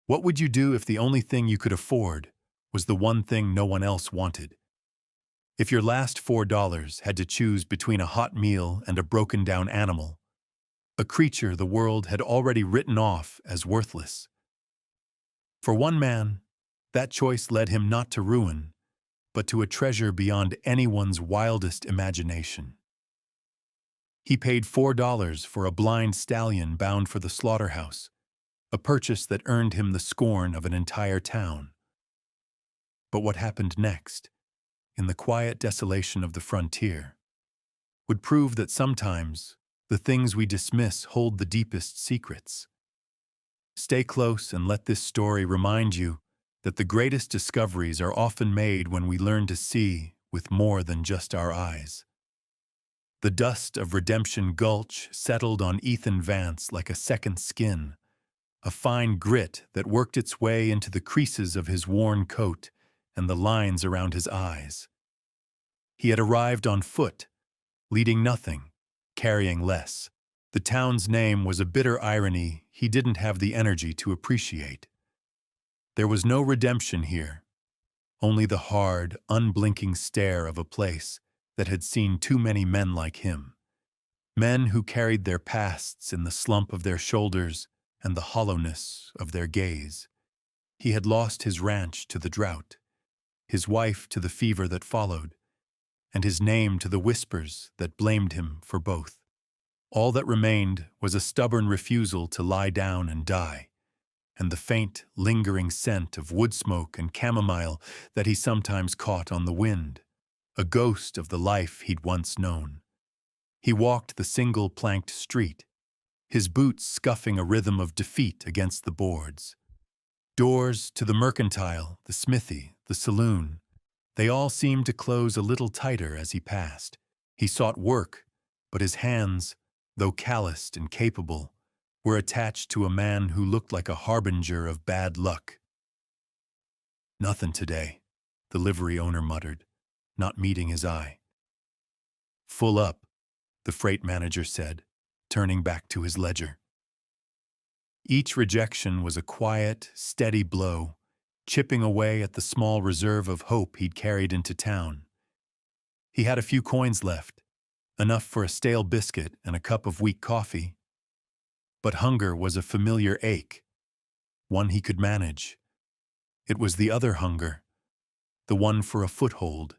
What would you do if the only thing you could afford was the one thing no one else wanted? If your last $4 had to choose between a hot meal and a broken-down animal, a creature the world had already written off as worthless. For one man, that choice led him not to ruin, but to a treasure beyond anyone's wildest imagination. He paid $4 for a blind stallion bound for the slaughterhouse, a purchase that earned him the scorn of an entire town. But what happened next, in the quiet desolation of the frontier, would prove that sometimes the things we dismiss hold the deepest secrets. Stay close and let this story remind you that the greatest discoveries are often made when we learn to see with more than just our eyes. The dust of Redemption Gulch settled on Ethan Vance like a second skin, a fine grit that worked its way into the creases of his worn coat and the lines around his eyes. He had arrived on foot, leading nothing, carrying less. The town's name was a bitter irony he didn't have the energy to appreciate. There was no redemption here, only the hard, unblinking stare of a place that had seen too many men like him. Men who carried their pasts in the slump of their shoulders and the hollowness of their gaze. He had lost his ranch to the drought, his wife to the fever that followed, and his name to the whispers that blamed him for both. All that remained was a stubborn refusal to lie down and die, and the faint, lingering scent of wood smoke and chamomile that he sometimes caught on the wind, a ghost of the life he'd once known. He walked the single-planked street, his boots scuffing a rhythm of defeat against the boards. Doors to the mercantile, the smithy, the saloon, they all seemed to close a little tighter as he passed. He sought work, but his hands, though calloused and capable, were attached to a man who looked like a harbinger of bad luck. "Nothing today," the livery owner muttered, not meeting his eye. "Full up," the freight manager said, turning back to his ledger. Each rejection was a quiet, steady blow, chipping away at the small reserve of hope he'd carried into town. He had a few coins left, enough for a stale biscuit and a cup of weak coffee. But hunger was a familiar ache, one he could manage. It was the other hunger, the one for a foothold,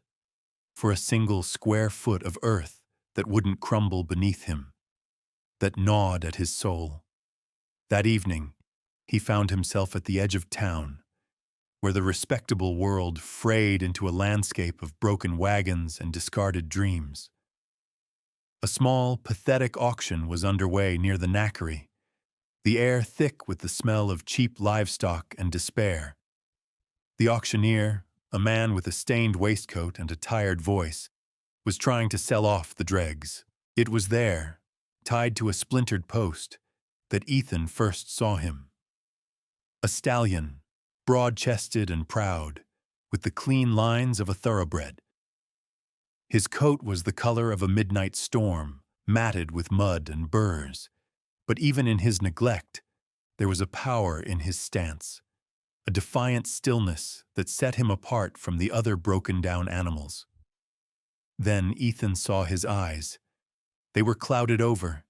for a single square foot of earth that wouldn't crumble beneath him, that gnawed at his soul. That evening, he found himself at the edge of town, where the respectable world frayed into a landscape of broken wagons and discarded dreams. A small, pathetic auction was underway near the knackery, the air thick with the smell of cheap livestock and despair. The auctioneer, a man with a stained waistcoat and a tired voice, was trying to sell off the dregs. It was there, tied to a splintered post, that Ethan first saw him. A stallion, broad-chested and proud, with the clean lines of a thoroughbred. His coat was the color of a midnight storm, matted with mud and burrs. But even in his neglect, there was a power in his stance, a defiant stillness that set him apart from the other broken-down animals. Then Ethan saw his eyes. They were clouded over,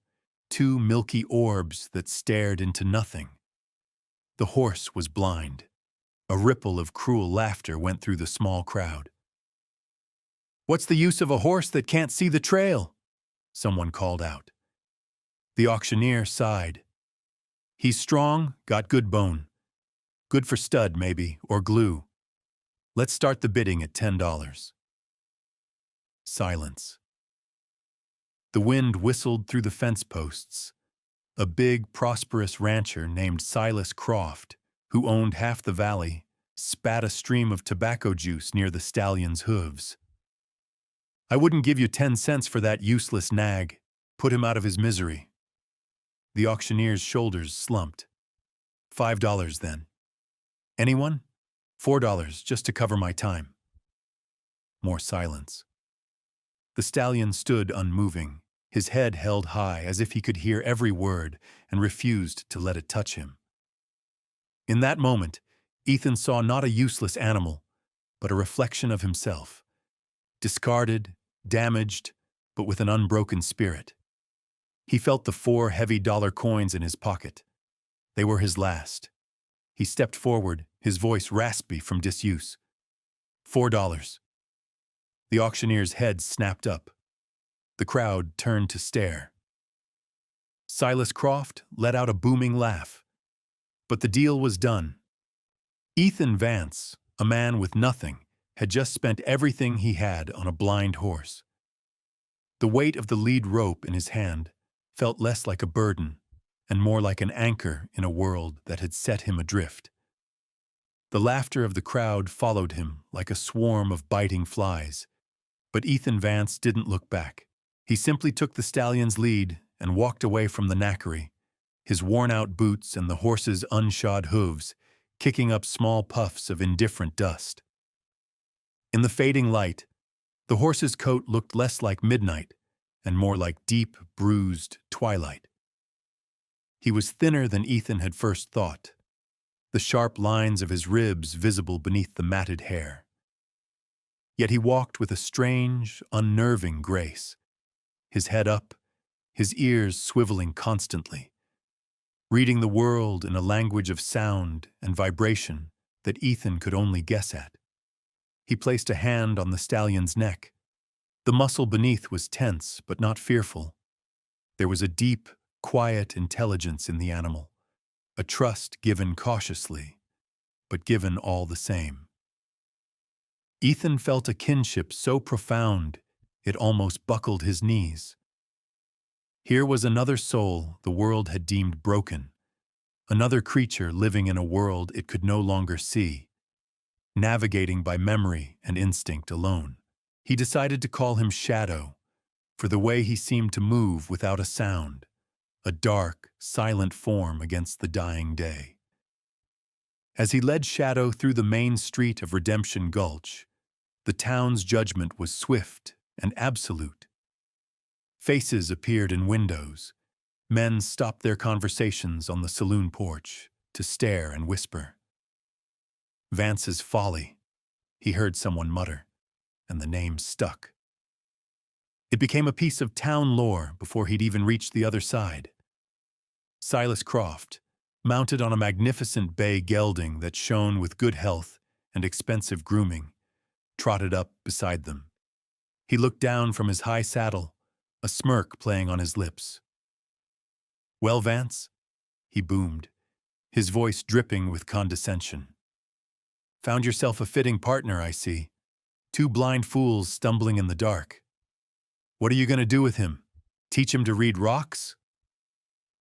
two milky orbs that stared into nothing. The horse was blind. A ripple of cruel laughter went through the small crowd. "What's the use of a horse that can't see the trail?" someone called out. The auctioneer sighed. "He's strong, got good bone. Good for stud, maybe, or glue. Let's start the bidding at $10. Silence. The wind whistled through the fence posts. A big, prosperous rancher named Silas Croft, who owned half the valley, spat a stream of tobacco juice near the stallion's hooves. "I wouldn't give you 10 cents for that useless nag. Put him out of his misery." The auctioneer's shoulders slumped. $5 then. "Anyone?" $4, just to cover my time." More silence. The stallion stood unmoving, his head held high as if he could hear every word and refused to let it touch him. In that moment, Ethan saw not a useless animal, but a reflection of himself, discarded, damaged, but with an unbroken spirit. He felt the 4 heavy dollar coins in his pocket. They were his last. He stepped forward, his voice raspy from disuse. $4. The auctioneer's head snapped up. The crowd turned to stare. Silas Croft let out a booming laugh. But the deal was done. Ethan Vance, a man with nothing, had just spent everything he had on a blind horse. The weight of the lead rope in his hand felt less like a burden and more like an anchor in a world that had set him adrift. The laughter of the crowd followed him like a swarm of biting flies, but Ethan Vance didn't look back. He simply took the stallion's lead and walked away from the knackery, his worn-out boots and the horse's unshod hooves kicking up small puffs of indifferent dust. In the fading light, the horse's coat looked less like midnight and more like deep, bruised twilight. He was thinner than Ethan had first thought, the sharp lines of his ribs visible beneath the matted hair. Yet he walked with a strange, unnerving grace, his head up, his ears swiveling constantly, reading the world in a language of sound and vibration that Ethan could only guess at. He placed a hand on the stallion's neck. The muscle beneath was tense but not fearful. There was a deep, quiet intelligence in the animal, a trust given cautiously, but given all the same. Ethan felt a kinship so profound it almost buckled his knees. Here was another soul the world had deemed broken, another creature living in a world it could no longer see, navigating by memory and instinct alone. He decided to call him Shadow, for the way he seemed to move without a sound, a dark, silent form against the dying day. As he led Shadow through the main street of Redemption Gulch, the town's judgment was swift and absolute. Faces appeared in windows. Men stopped their conversations on the saloon porch to stare and whisper. Vance's folly, he heard someone mutter, and the name stuck. It became a piece of town lore before he'd even reached the other side. Silas Croft, mounted on a magnificent bay gelding that shone with good health and expensive grooming, trotted up beside them. He looked down from his high saddle, a smirk playing on his lips. "Well, Vance?" he boomed, his voice dripping with condescension. "Found yourself a fitting partner, I see. 2 blind fools stumbling in the dark. What are you going to do with him? Teach him to read rocks?"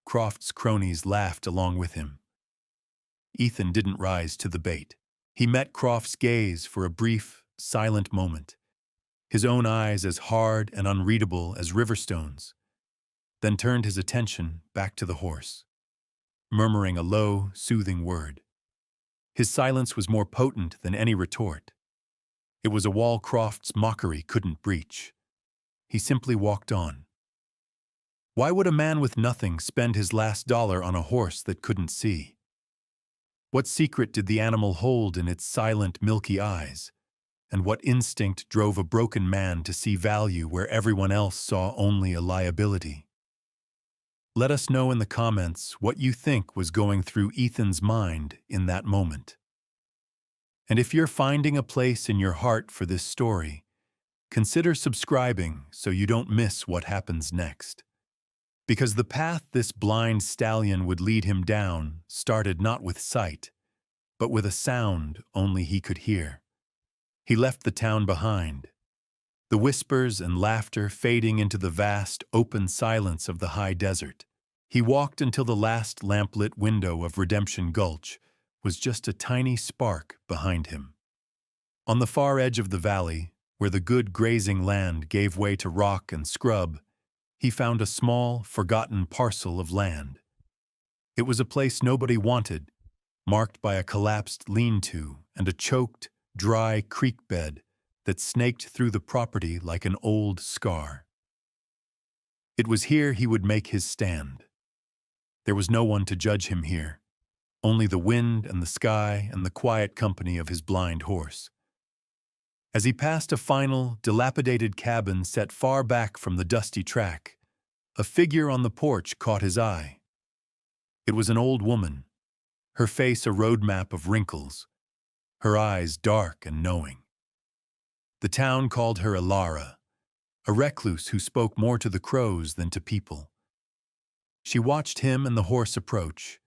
Croft's cronies laughed along with him. Ethan didn't rise to the bait. He met Croft's gaze for a brief, silent moment, his own eyes as hard and unreadable as riverstones, then turned his attention back to the horse, murmuring a low, soothing word. His silence was more potent than any retort. It was a wall Croft's mockery couldn't breach. He simply walked on. Why would a man with nothing spend his last dollar on a horse that couldn't see? What secret did the animal hold in its silent, milky eyes? And what instinct drove a broken man to see value where everyone else saw only a liability? Let us know in the comments what you think was going through Ethan's mind in that moment. And if you're finding a place in your heart for this story, consider subscribing so you don't miss what happens next. Because the path this blind stallion would lead him down started not with sight, but with a sound only he could hear. He left the town behind, the whispers and laughter fading into the vast, open silence of the high desert. He walked until the last lamplit window of Redemption Gulch was just a tiny spark behind him. On the far edge of the valley, where the good grazing land gave way to rock and scrub, he found a small, forgotten parcel of land. It was a place nobody wanted, marked by a collapsed lean-to and a choked, dry creek bed that snaked through the property like an old scar. It was here he would make his stand. There was no one to judge him here, only the wind and the sky and the quiet company of his blind horse. As he passed a final, dilapidated cabin set far back from the dusty track, a figure on the porch caught his eye. It was an old woman, her face a roadmap of wrinkles, her eyes dark and knowing. The town called her Alara, a recluse who spoke more to the crows than to people. She watched him and the horse approach,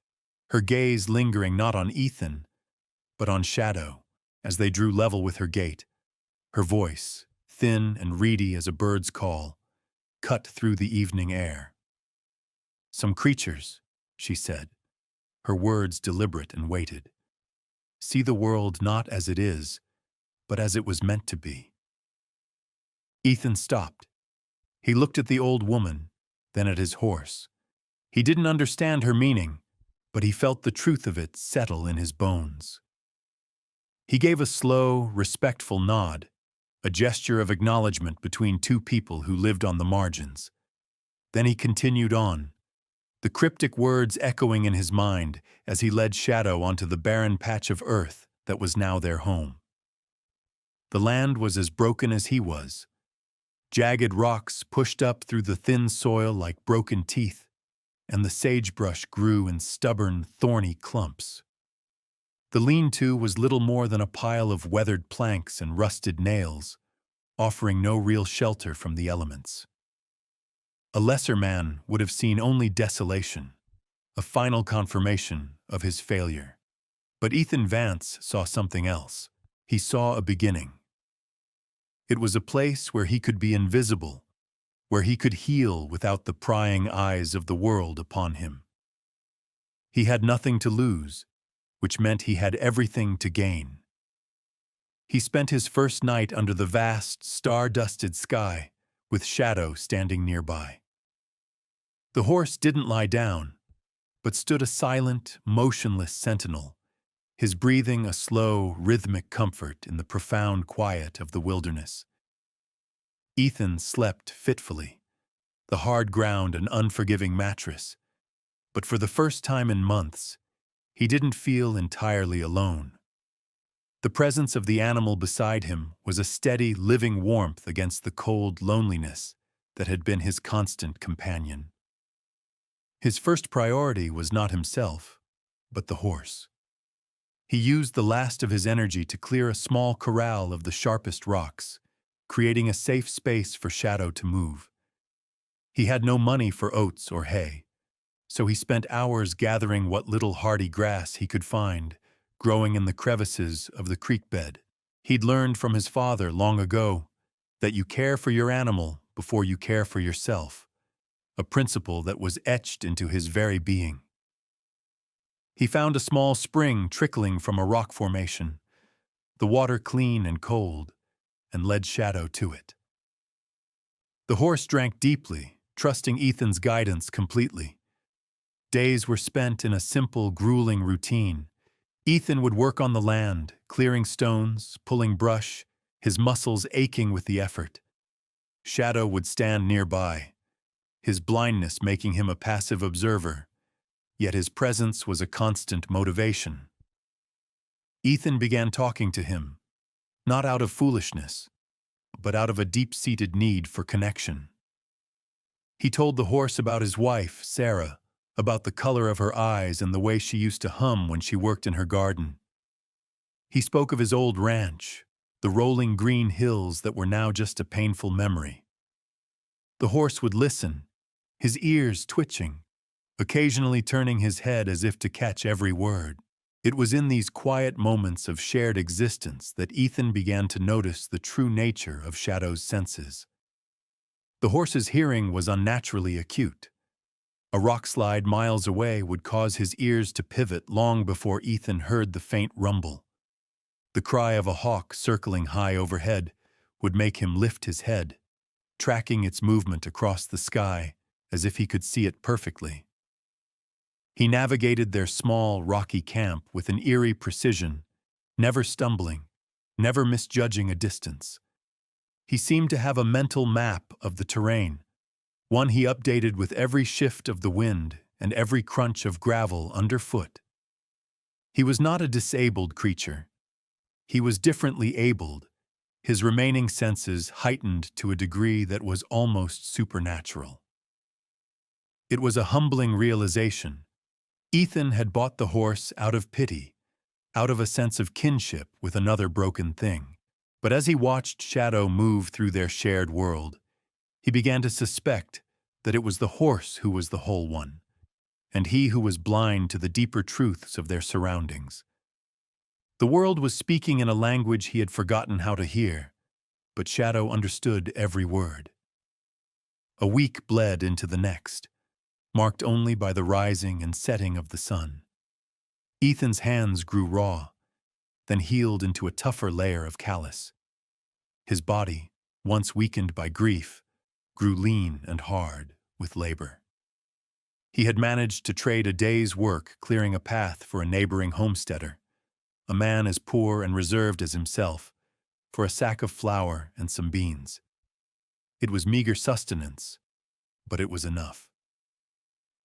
her gaze lingering not on Ethan, but on Shadow, as they drew level with her gait. Her voice, thin and reedy as a bird's call, cut through the evening air. "Some creatures," she said, her words deliberate and weighted, "see the world not as it is, but as it was meant to be." Ethan stopped. He looked at the old woman, then at his horse. He didn't understand her meaning, but he felt the truth of it settle in his bones. He gave a slow, respectful nod, a gesture of acknowledgement between two people who lived on the margins. Then he continued on, the cryptic words echoing in his mind as he led Shadow onto the barren patch of earth that was now their home. The land was as broken as he was. Jagged rocks pushed up through the thin soil like broken teeth, and the sagebrush grew in stubborn, thorny clumps. The lean-to was little more than a pile of weathered planks and rusted nails, offering no real shelter from the elements. A lesser man would have seen only desolation, a final confirmation of his failure. But Ethan Vance saw something else. He saw a beginning. It was a place where he could be invisible, where he could heal without the prying eyes of the world upon him. He had nothing to lose, which meant he had everything to gain. He spent his first night under the vast, star-dusted sky, with Shadow standing nearby. The horse didn't lie down, but stood a silent, motionless sentinel, his breathing a slow, rhythmic comfort in the profound quiet of the wilderness. Ethan slept fitfully, the hard ground an unforgiving mattress, but for the first time in months, he didn't feel entirely alone. The presence of the animal beside him was a steady, living warmth against the cold loneliness that had been his constant companion. His first priority was not himself, but the horse. He used the last of his energy to clear a small corral of the sharpest rocks, creating a safe space for Shadow to move. He had no money for oats or hay, so he spent hours gathering what little hardy grass he could find, growing in the crevices of the creek bed. He'd learned from his father long ago that you care for your animal before you care for yourself, a principle that was etched into his very being. He found a small spring trickling from a rock formation, the water clean and cold, and led Shadow to it. The horse drank deeply, trusting Ethan's guidance completely. Days were spent in a simple, grueling routine. Ethan would work on the land, clearing stones, pulling brush, his muscles aching with the effort. Shadow would stand nearby, his blindness making him a passive observer, yet his presence was a constant motivation. Ethan began talking to him, not out of foolishness, but out of a deep-seated need for connection. He told the horse about his wife, Sarah, about the color of her eyes and the way she used to hum when she worked in her garden. He spoke of his old ranch, the rolling green hills that were now just a painful memory. The horse would listen, his ears twitching, occasionally turning his head as if to catch every word. It was in these quiet moments of shared existence that Ethan began to notice the true nature of Shadow's senses. The horse's hearing was unnaturally acute. A rockslide miles away would cause his ears to pivot long before Ethan heard the faint rumble. The cry of a hawk circling high overhead would make him lift his head, tracking its movement across the sky as if he could see it perfectly. He navigated their small, rocky camp with an eerie precision, never stumbling, never misjudging a distance. He seemed to have a mental map of the terrain, one he updated with every shift of the wind and every crunch of gravel underfoot. He was not a disabled creature. He was differently abled, his remaining senses heightened to a degree that was almost supernatural. It was a humbling realization. Ethan had bought the horse out of pity, out of a sense of kinship with another broken thing. But as he watched Shadow move through their shared world, he began to suspect that it was the horse who was the whole one, and he who was blind to the deeper truths of their surroundings. The world was speaking in a language he had forgotten how to hear, but Shadow understood every word. A week bled into the next, marked only by the rising and setting of the sun. Ethan's hands grew raw, then healed into a tougher layer of callus. His body, once weakened by grief, grew lean and hard with labor. He had managed to trade a day's work clearing a path for a neighboring homesteader, a man as poor and reserved as himself, for a sack of flour and some beans. It was meager sustenance, but it was enough.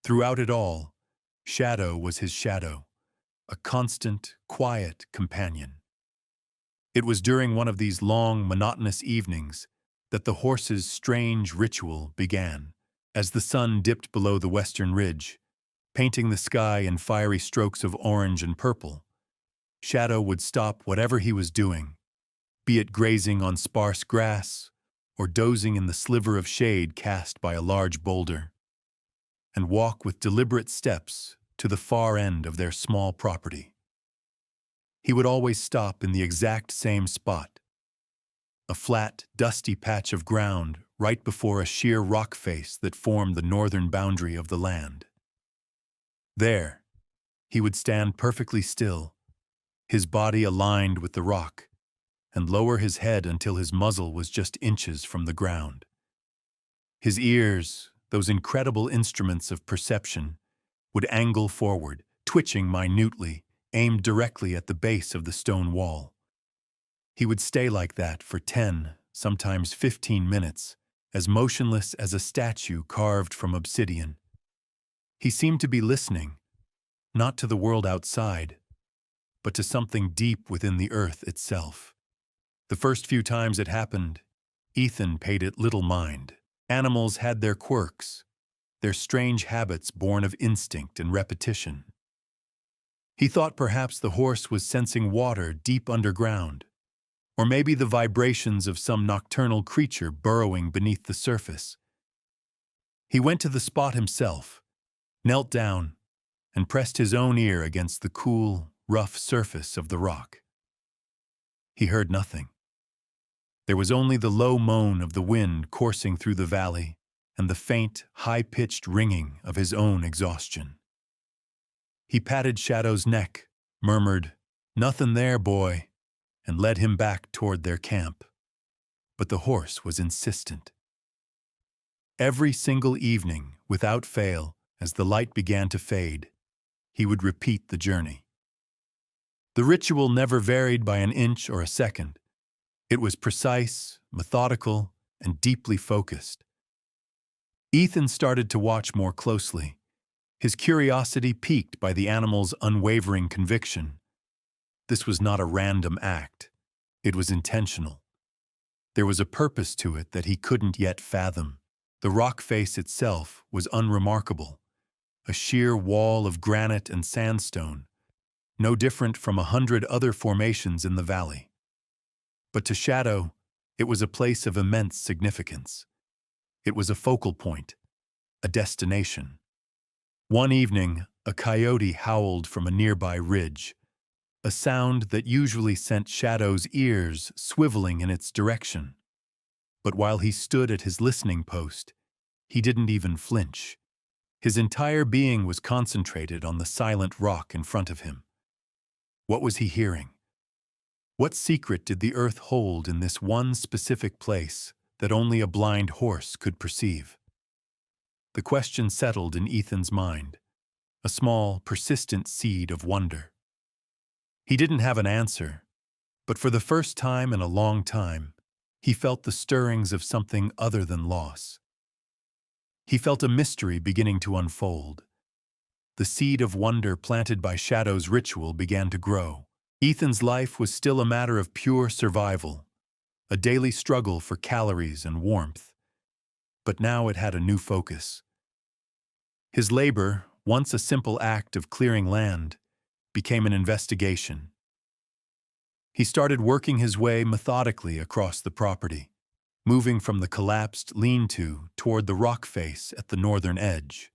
Throughout it all, Shadow was his shadow, a constant, quiet companion. It was during one of these long, monotonous evenings that the horse's strange ritual began. As the sun dipped below the western ridge, painting the sky in fiery strokes of orange and purple, Shadow would stop whatever he was doing, be it grazing on sparse grass or dozing in the sliver of shade cast by a large boulder, and walk with deliberate steps to the far end of their small property. He would always stop in the exact same spot, a flat, dusty patch of ground right before a sheer rock face that formed the northern boundary of the land. There, he would stand perfectly still, his body aligned with the rock, and lower his head until his muzzle was just inches from the ground. His ears, those incredible instruments of perception, would angle forward, twitching minutely, aimed directly at the base of the stone wall. He would stay like that for 10, sometimes 15 minutes, as motionless as a statue carved from obsidian. He seemed to be listening, not to the world outside, but to something deep within the earth itself. The first few times it happened, Ethan paid it little mind. Animals had their quirks, their strange habits born of instinct and repetition. He thought perhaps the horse was sensing water deep underground, or maybe the vibrations of some nocturnal creature burrowing beneath the surface. He went to the spot himself, knelt down, and pressed his own ear against the cool, rough surface of the rock. He heard nothing. There was only the low moan of the wind coursing through the valley and the faint, high-pitched ringing of his own exhaustion. He patted Shadow's neck, murmured, "Nothing there, boy," and led him back toward their camp. But the horse was insistent. Every single evening, without fail, as the light began to fade, he would repeat the journey. The ritual never varied by an inch or a second. It was precise, methodical, and deeply focused. Ethan started to watch more closely, his curiosity piqued by the animal's unwavering conviction. This was not a random act. It was intentional. There was a purpose to it that he couldn't yet fathom. The rock face itself was unremarkable, a sheer wall of granite and sandstone, no different from 100 other formations in the valley. But to Shadow, it was a place of immense significance. It was a focal point, a destination. One evening, a coyote howled from a nearby ridge, a sound that usually sent Shadow's ears swiveling in its direction. But while he stood at his listening post, he didn't even flinch. His entire being was concentrated on the silent rock in front of him. What was he hearing? What secret did the earth hold in this one specific place that only a blind horse could perceive? The question settled in Ethan's mind, a small, persistent seed of wonder. He didn't have an answer, but for the first time in a long time, he felt the stirrings of something other than loss. He felt a mystery beginning to unfold, The seed of wonder planted by Shadow's ritual began to grow. Ethan's life was still a matter of pure survival, a daily struggle for calories and warmth. But now it had a new focus. His labor, once a simple act of clearing land, became an investigation. He started working his way methodically across the property, moving from the collapsed lean-to toward the rock face at the northern edge.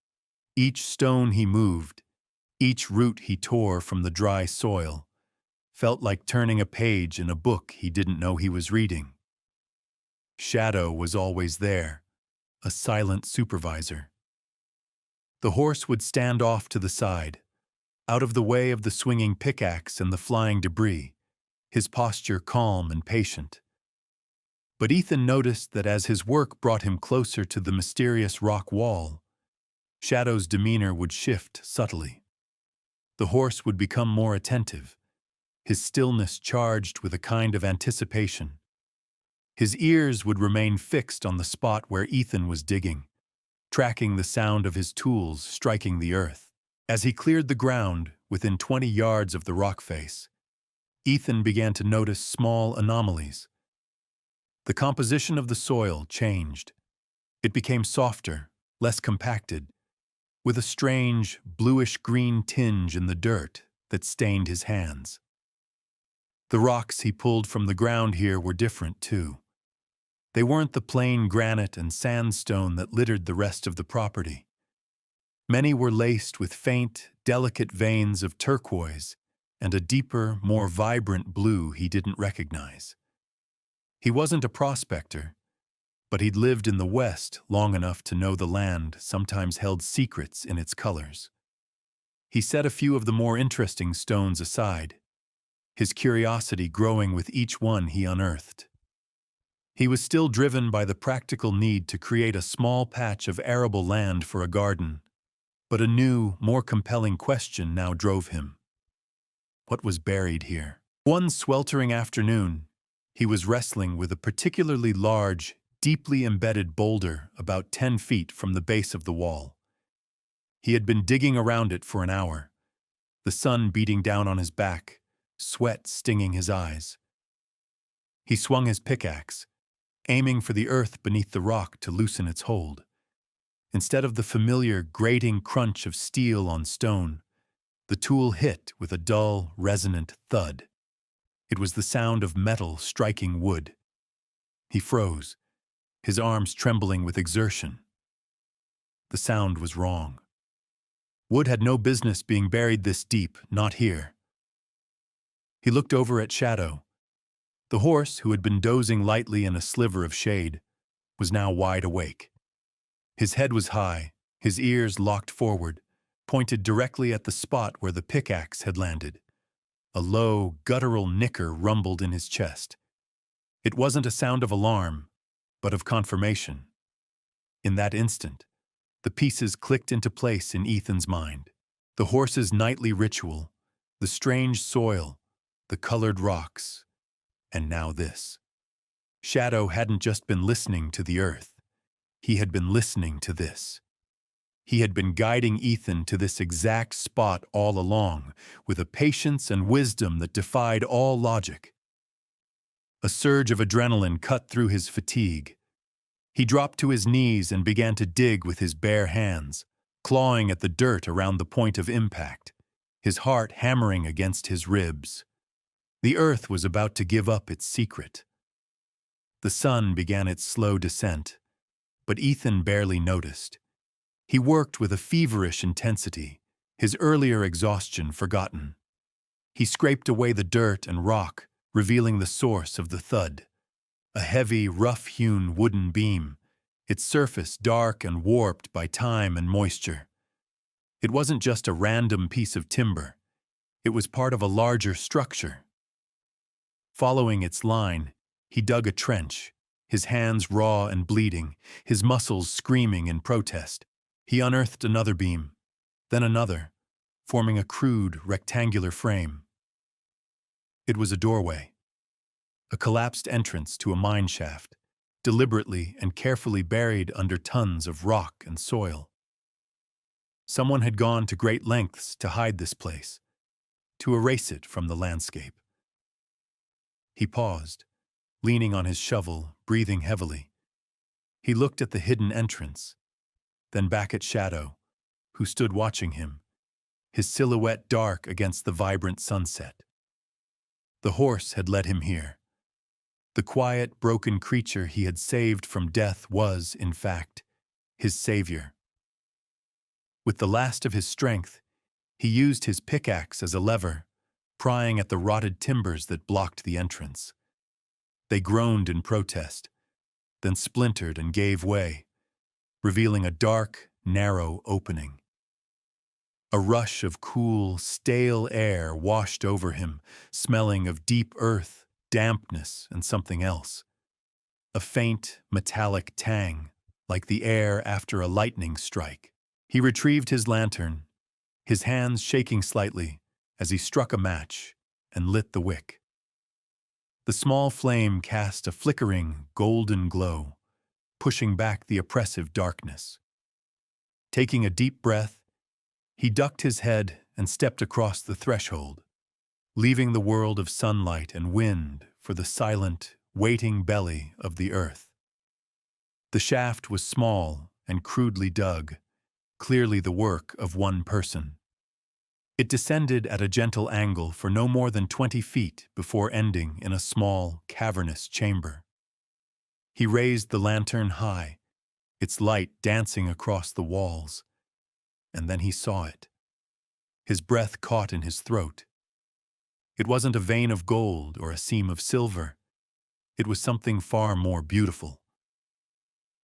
Each stone he moved, each root he tore from the dry soil, felt like turning a page in a book he didn't know he was reading. Shadow was always there, a silent supervisor. The horse would stand off to the side, out of the way of the swinging pickaxe and the flying debris, his posture calm and patient. But Ethan noticed that as his work brought him closer to the mysterious rock wall, Shadow's demeanor would shift subtly. The horse would become more attentive, his stillness charged with a kind of anticipation. His ears would remain fixed on the spot where Ethan was digging, tracking the sound of his tools striking the earth. As he cleared the ground within 20 yards of the rock face, Ethan began to notice small anomalies. The composition of the soil changed. It became softer, less compacted, with a strange, bluish-green tinge in the dirt that stained his hands. The rocks he pulled from the ground here were different, too. They weren't the plain granite and sandstone that littered the rest of the property. Many were laced with faint, delicate veins of turquoise and a deeper, more vibrant blue he didn't recognize. He wasn't a prospector, but he'd lived in the West long enough to know the land sometimes held secrets in its colors. He set a few of the more interesting stones aside, his curiosity growing with each one he unearthed. He was still driven by the practical need to create a small patch of arable land for a garden, but a new, more compelling question now drove him. What was buried here? One sweltering afternoon, he was wrestling with a particularly large, deeply embedded boulder about 10 feet from the base of the wall. He had been digging around it for an hour, the sun beating down on his back, sweat stinging his eyes. He swung his pickaxe, aiming for the earth beneath the rock to loosen its hold. Instead of the familiar grating crunch of steel on stone, the tool hit with a dull, resonant thud. It was the sound of metal striking wood. He froze, his arms trembling with exertion. The sound was wrong. Wood had no business being buried this deep, not here. He looked over at Shadow. The horse, who had been dozing lightly in a sliver of shade, was now wide awake. His head was high, his ears locked forward, pointed directly at the spot where the pickaxe had landed. A low, guttural nicker rumbled in his chest. It wasn't a sound of alarm, but of confirmation. In that instant, the pieces clicked into place in Ethan's mind. The horse's nightly ritual, the strange soil, the colored rocks, and now this. Shadow hadn't just been listening to the earth. He had been listening to this. He had been guiding Ethan to this exact spot all along, with a patience and wisdom that defied all logic. A surge of adrenaline cut through his fatigue. He dropped to his knees and began to dig with his bare hands, clawing at the dirt around the point of impact, his heart hammering against his ribs. The earth was about to give up its secret. The sun began its slow descent, but Ethan barely noticed. He worked with a feverish intensity, his earlier exhaustion forgotten. He scraped away the dirt and rock, revealing the source of the thud. A heavy, rough-hewn wooden beam, its surface dark and warped by time and moisture. It wasn't just a random piece of timber. It was part of a larger structure. Following its line, he dug a trench, his hands raw and bleeding, his muscles screaming in protest. He unearthed another beam, then another, forming a crude, rectangular frame. It was a doorway, a collapsed entrance to a mine shaft, deliberately and carefully buried under tons of rock and soil. Someone had gone to great lengths to hide this place, to erase it from the landscape. He paused, leaning on his shovel, breathing heavily. He looked at the hidden entrance, then back at Shadow, who stood watching him, his silhouette dark against the vibrant sunset. The horse had led him here. The quiet, broken creature he had saved from death was, in fact, his savior. With the last of his strength, he used his pickaxe as a lever, prying at the rotted timbers that blocked the entrance. They groaned in protest, then splintered and gave way, revealing a dark, narrow opening. A rush of cool, stale air washed over him, smelling of deep earth, dampness, and something else. A faint, metallic tang, like the air after a lightning strike. He retrieved his lantern, his hands shaking slightly as he struck a match and lit the wick. The small flame cast a flickering, golden glow, pushing back the oppressive darkness. Taking a deep breath, he ducked his head and stepped across the threshold, leaving the world of sunlight and wind for the silent, waiting belly of the earth. The shaft was small and crudely dug, clearly the work of one person. It descended at a gentle angle for no more than 20 feet before ending in a small, cavernous chamber. He raised the lantern high, its light dancing across the walls, and then he saw it. His breath caught in his throat. It wasn't a vein of gold or a seam of silver. It was something far more beautiful.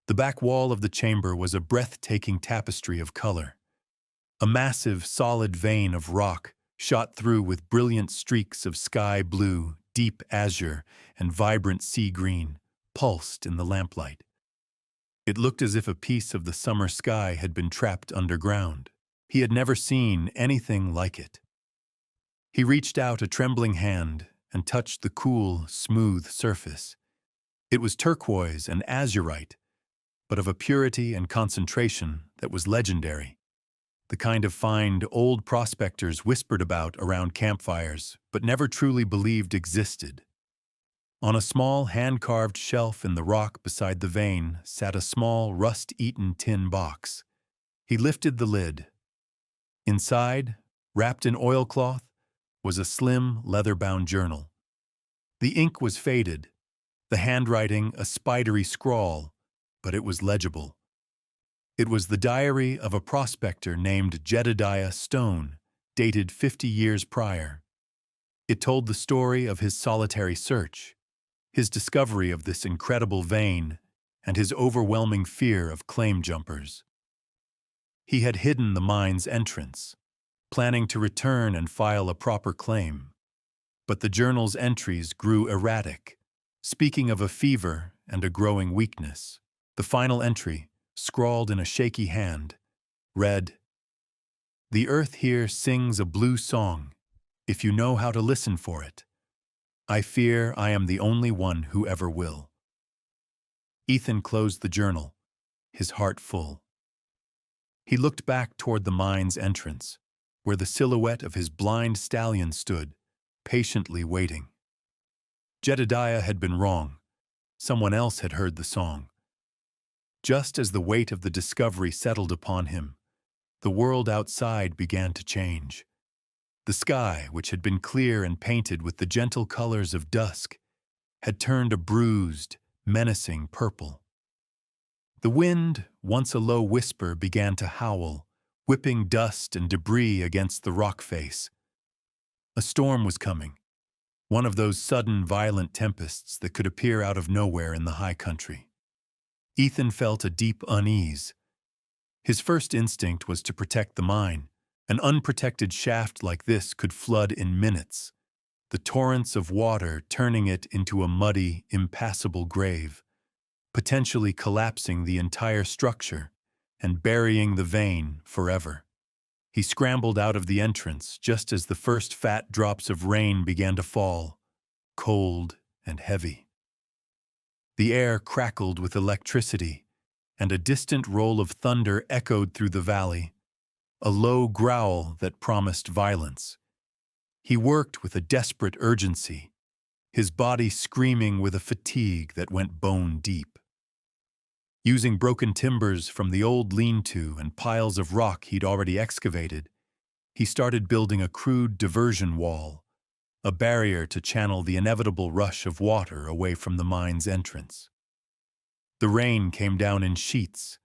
The back wall of the chamber was a breathtaking tapestry of color. A massive, solid vein of rock shot through with brilliant streaks of sky blue, deep azure, and vibrant sea green, pulsed in the lamplight. It looked as if a piece of the summer sky had been trapped underground. He had never seen anything like it. He reached out a trembling hand and touched the cool, smooth surface. It was turquoise and azurite, but of a purity and concentration that was legendary. The kind of find old prospectors whispered about around campfires, but never truly believed existed. On a small hand-carved shelf in the rock beside the vein sat a small rust-eaten tin box. He lifted the lid. Inside, wrapped in oilcloth, was a slim, leather-bound journal. The ink was faded, the handwriting a spidery scrawl, but it was legible. It was the diary of a prospector named Jedediah Stone, dated 50 years prior. It told the story of his solitary search, his discovery of this incredible vein, and his overwhelming fear of claim jumpers. He had hidden the mine's entrance, planning to return and file a proper claim. But the journal's entries grew erratic, speaking of a fever and a growing weakness. The final entry, scrawled in a shaky hand, read, "The earth here sings a blue song, if you know how to listen for it. I fear I am the only one who ever will." Ethan closed the journal, his heart full. He looked back toward the mine's entrance, where the silhouette of his blind stallion stood, patiently waiting. Jedediah had been wrong. Someone else had heard the song. Just as the weight of the discovery settled upon him, the world outside began to change. The sky, which had been clear and painted with the gentle colors of dusk, had turned a bruised, menacing purple. The wind, once a low whisper, began to howl, whipping dust and debris against the rock face. A storm was coming, one of those sudden, violent tempests that could appear out of nowhere in the high country. Ethan felt a deep unease. His first instinct was to protect the mine. An unprotected shaft like this could flood in minutes, the torrents of water turning it into a muddy, impassable grave, potentially collapsing the entire structure and burying the vein forever. He scrambled out of the entrance just as the first fat drops of rain began to fall, cold and heavy. The air crackled with electricity, and a distant roll of thunder echoed through the valley. a low growl that promised violence. He worked with a desperate urgency, his body screaming with a fatigue that went bone deep. Using broken timbers from the old lean-to and piles of rock he'd already excavated, he started building a crude diversion wall, a barrier to channel the inevitable rush of water away from the mine's entrance. The rain came down in sheets,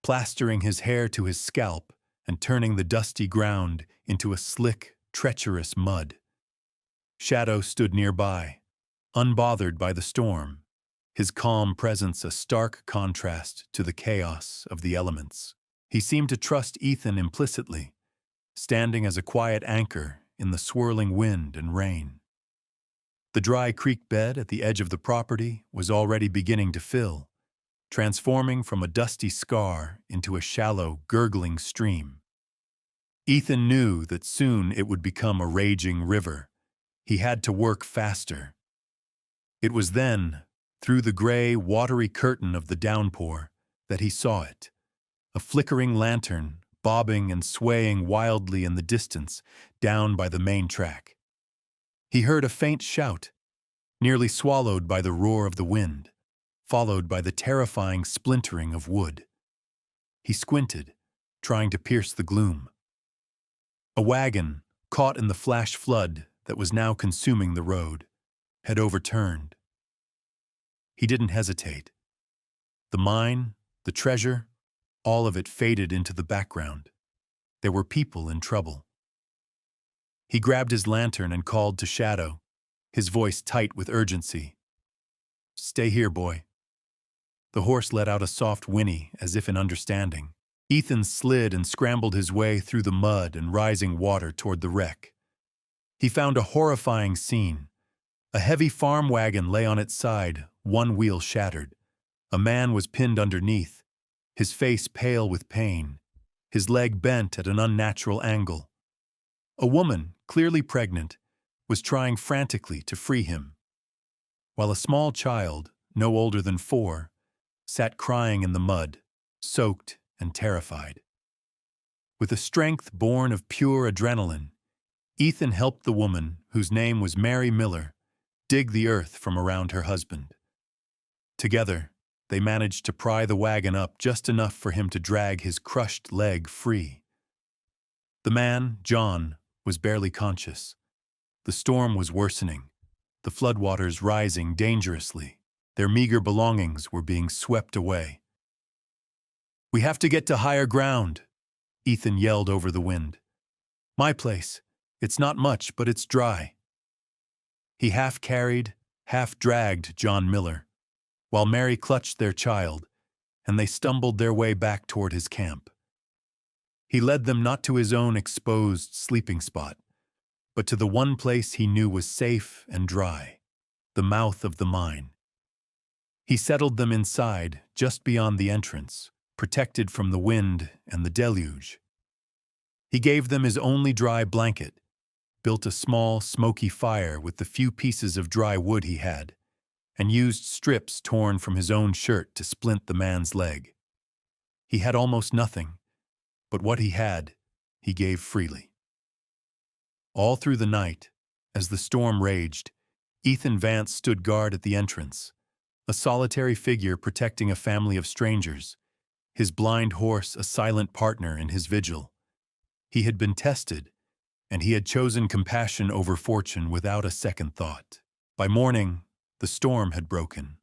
plastering his hair to his scalp and turning the dusty ground into a slick, treacherous mud. Shadow stood nearby, unbothered by the storm, his calm presence a stark contrast to the chaos of the elements. He seemed to trust Ethan implicitly, standing as a quiet anchor in the swirling wind and rain. The dry creek bed at the edge of the property was already beginning to fill, transforming from a dusty scar into a shallow, gurgling stream. Ethan knew that soon it would become a raging river. He had to work faster. It was then, through the gray, watery curtain of the downpour, that he saw it, a flickering lantern bobbing and swaying wildly in the distance down by the main track. He heard a faint shout, nearly swallowed by the roar of the wind, followed by the terrifying splintering of wood. He squinted, trying to pierce the gloom. A wagon, caught in the flash flood that was now consuming the road, had overturned. He didn't hesitate. The mine, the treasure, all of it faded into the background. There were people in trouble. He grabbed his lantern and called to Shadow, his voice tight with urgency. "Stay here, boy." The horse let out a soft whinny, as if in understanding. Ethan slid and scrambled his way through the mud and rising water toward the wreck. He found a horrifying scene. A heavy farm wagon lay on its side, one wheel shattered. A man was pinned underneath, his face pale with pain, his leg bent at an unnatural angle. A woman, clearly pregnant, was trying frantically to free him, while a small child, no older than 4, sat crying in the mud, soaked and terrified. With a strength born of pure adrenaline, Ethan helped the woman, whose name was Mary Miller, dig the earth from around her husband. Together, they managed to pry the wagon up just enough for him to drag his crushed leg free. The man, John, was barely conscious. The storm was worsening, the floodwaters rising dangerously. Their meager belongings were being swept away. "We have to get to higher ground," Ethan yelled over the wind. "My place. It's not much, but it's dry." He half-carried, half-dragged John Miller, while Mary clutched their child, and they stumbled their way back toward his camp. He led them not to his own exposed sleeping spot, but to the one place he knew was safe and dry, the mouth of the mine. He settled them inside, just beyond the entrance, protected from the wind and the deluge. He gave them his only dry blanket, built a small, smoky fire with the few pieces of dry wood he had, and used strips torn from his own shirt to splint the man's leg. He had almost nothing, but what he had, he gave freely. All through the night, as the storm raged, Ethan Vance stood guard at the entrance, a solitary figure protecting a family of strangers, his blind horse a silent partner in his vigil. He had been tested, and he had chosen compassion over fortune without a second thought. By morning, the storm had broken.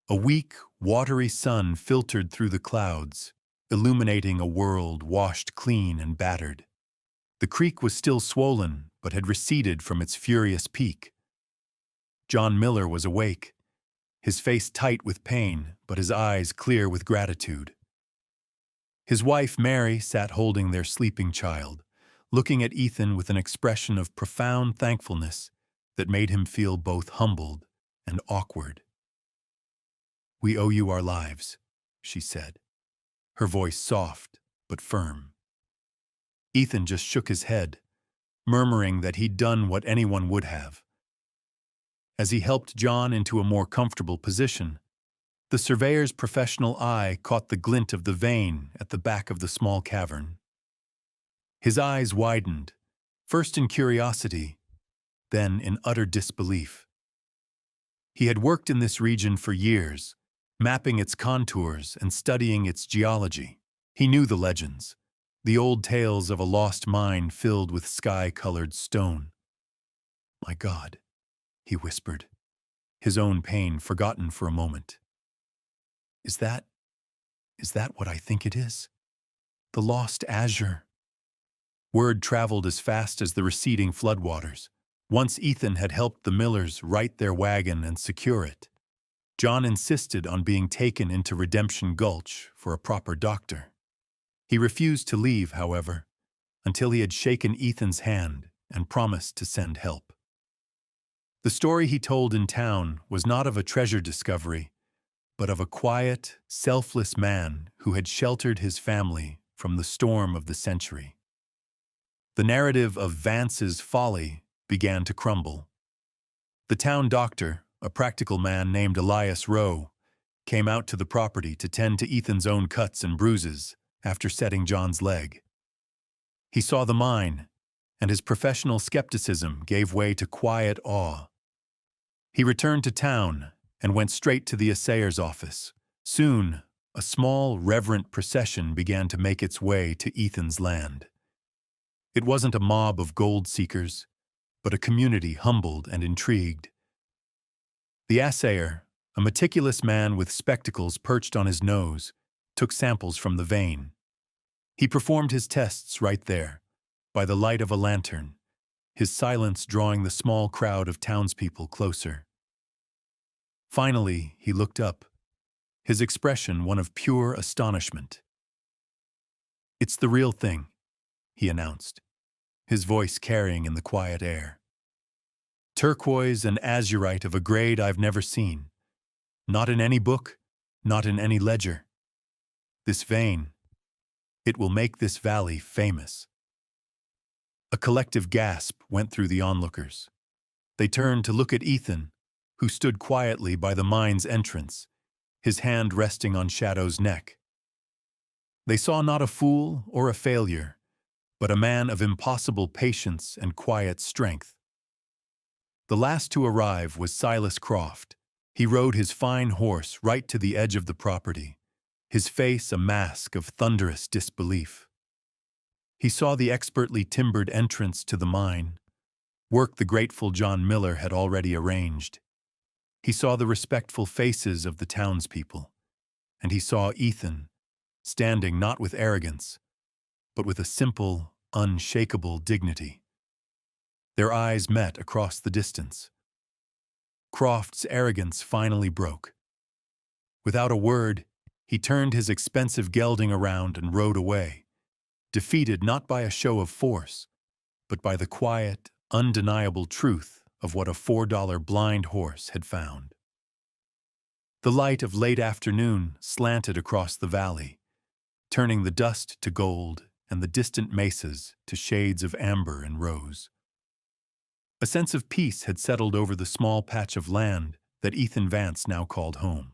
A weak, watery sun filtered through the clouds, illuminating a world washed clean and battered. The creek was still swollen, but had receded from its furious peak. John Miller was awake, his face tight with pain, but his eyes clear with gratitude. His wife, Mary, sat holding their sleeping child, looking at Ethan with an expression of profound thankfulness that made him feel both humbled and awkward. "We owe you our lives," she said, her voice soft but firm. Ethan just shook his head, murmuring that he'd done what anyone would have. As he helped John into a more comfortable position, the surveyor's professional eye caught the glint of the vein at the back of the small cavern. His eyes widened, first in curiosity, then in utter disbelief. He had worked in this region for years, mapping its contours and studying its geology. He knew the legends, the old tales of a lost mine filled with sky-colored stone. "My God," he whispered, his own pain forgotten for a moment. Is that what I think it is? The lost azure?" Word traveled as fast as the receding floodwaters. Once Ethan had helped the Millers right their wagon and secure it. John insisted on being taken into Redemption Gulch for a proper doctor. He refused to leave, however, until he had shaken Ethan's hand and promised to send help. The story he told in town was not of a treasure discovery, but of a quiet, selfless man who had sheltered his family from the storm of the century. The narrative of Vance's folly began to crumble. The town doctor, a practical man named Elias Rowe, came out to the property to tend to Ethan's own cuts and bruises after setting John's leg. He saw the mine, and his professional skepticism gave way to quiet awe. He returned to town and went straight to the assayer's office. Soon, a small, reverent procession began to make its way to Ethan's land. It wasn't a mob of gold seekers, but a community humbled and intrigued. The assayer, a meticulous man with spectacles perched on his nose, took samples from the vein. He performed his tests right there, by the light of a lantern, his silence drawing the small crowd of townspeople closer. Finally, he looked up, his expression one of pure astonishment. "It's the real thing," he announced, his voice carrying in the quiet air. "Turquoise and azurite of a grade I've never seen. Not in any book, not in any ledger. This vein, it will make this valley famous." A collective gasp went through the onlookers. They turned to look at Ethan, who stood quietly by the mine's entrance, his hand resting on Shadow's neck. They saw not a fool or a failure, but a man of impossible patience and quiet strength. The last to arrive was Silas Croft. He rode his fine horse right to the edge of the property, his face a mask of thunderous disbelief. He saw the expertly timbered entrance to the mine, work the grateful John Miller had already arranged. He saw the respectful faces of the townspeople, and he saw Ethan, standing not with arrogance, but with a simple, unshakable dignity. Their eyes met across the distance. Croft's arrogance finally broke. Without a word, he turned his expensive gelding around and rode away, defeated not by a show of force, but by the quiet, undeniable truth of what a $4 blind horse had found. The light of late afternoon slanted across the valley, turning the dust to gold and the distant mesas to shades of amber and rose. A sense of peace had settled over the small patch of land that Ethan Vance now called home.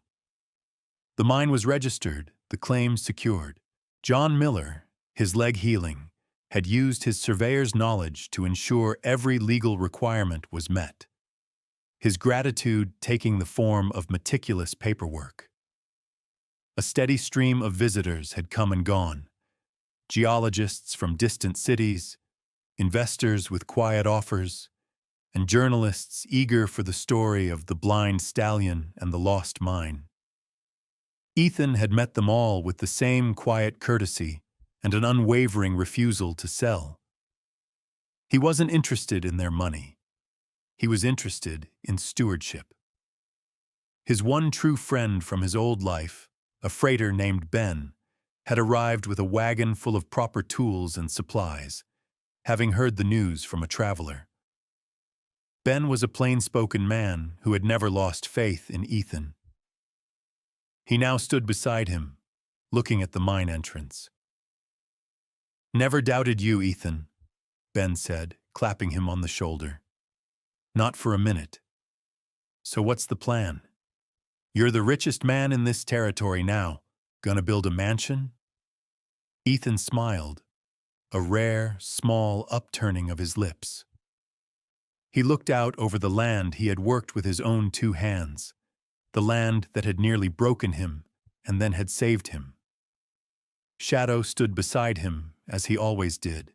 The mine was registered, the claims secured. John Miller, his leg healing, had used his surveyor's knowledge to ensure every legal requirement was met, his gratitude taking the form of meticulous paperwork. A steady stream of visitors had come and gone, geologists from distant cities, investors with quiet offers, and journalists eager for the story of the blind stallion and the lost mine. Ethan had met them all with the same quiet courtesy and an unwavering refusal to sell. He wasn't interested in their money. He was interested in stewardship. His one true friend from his old life, a freighter named Ben, had arrived with a wagon full of proper tools and supplies, having heard the news from a traveler. Ben was a plain-spoken man who had never lost faith in Ethan. He now stood beside him, looking at the mine entrance. "Never doubted you, Ethan," Ben said, clapping him on the shoulder. "Not for a minute. So what's the plan? You're the richest man in this territory now. Gonna build a mansion?" Ethan smiled, a rare, small upturning of his lips. He looked out over the land he had worked with his own 2 hands, the land that had nearly broken him and then had saved him. Shadow stood beside him, as he always did,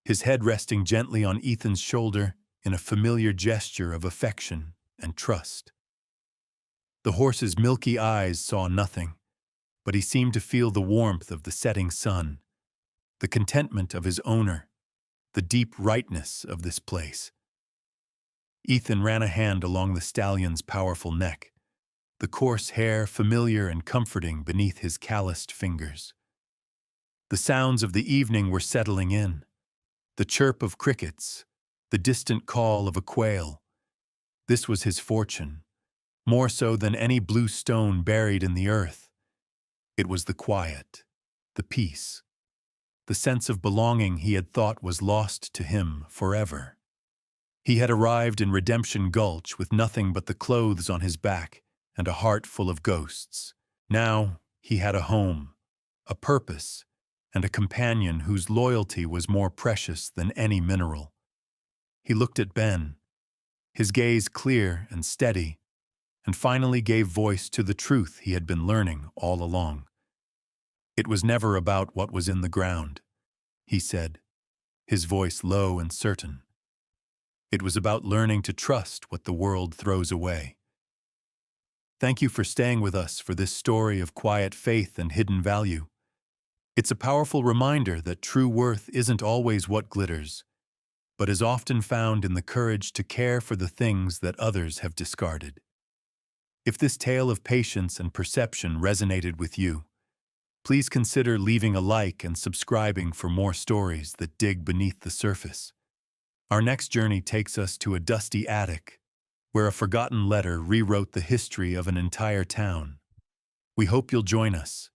his head resting gently on Ethan's shoulder in a familiar gesture of affection and trust. The horse's milky eyes saw nothing, but he seemed to feel the warmth of the setting sun, the contentment of his owner, the deep rightness of this place. Ethan ran a hand along the stallion's powerful neck, the coarse hair familiar and comforting beneath his calloused fingers. The sounds of the evening were settling in, the chirp of crickets, the distant call of a quail. This was his fortune, more so than any blue stone buried in the earth. It was the quiet, the peace, the sense of belonging he had thought was lost to him forever. He had arrived in Redemption Gulch with nothing but the clothes on his back and a heart full of ghosts. Now he had a home, a purpose, and a companion whose loyalty was more precious than any mineral. He looked at Ben, his gaze clear and steady, and finally gave voice to the truth he had been learning all along. It was never about what was in the ground, he said, his voice low and certain. It was about learning to trust what the world throws away. Thank you for staying with us for this story of quiet faith and hidden value. It's a powerful reminder that true worth isn't always what glitters, but is often found in the courage to care for the things that others have discarded. If this tale of patience and perception resonated with you, please consider leaving a like and subscribing for more stories that dig beneath the surface. Our next journey takes us to a dusty attic, where a forgotten letter rewrote the history of an entire town. We hope you'll join us.